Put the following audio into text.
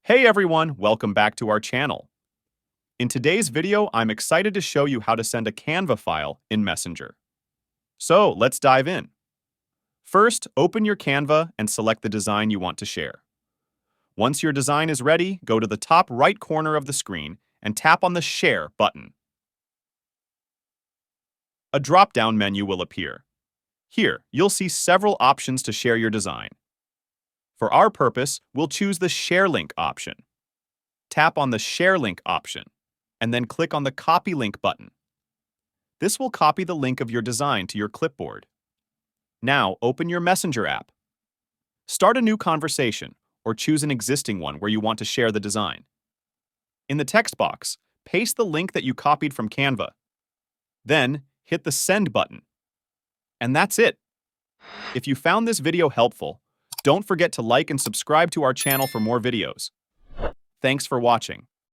Hey everyone, welcome back to our channel. In today's video, I'm excited to show you how to send a Canva file in Messenger. So let's dive in. First, open your Canva and select the design you want to share. Once your design is ready, go to the top right corner of the screen and tap on the Share button. A drop-down menu will appear. Here, you'll see several options to share your design. For our purpose, we'll choose the Share Link option. Tap on the Share Link option, and then click on the Copy Link button. This will copy the link of your design to your clipboard. Now, open your Messenger app. Start a new conversation, or choose an existing one where you want to share the design. In the text box, paste the link that you copied from Canva. Then, hit the Send button. And that's it. If you found this video helpful, don't forget to like and subscribe to our channel for more videos. Thanks for watching.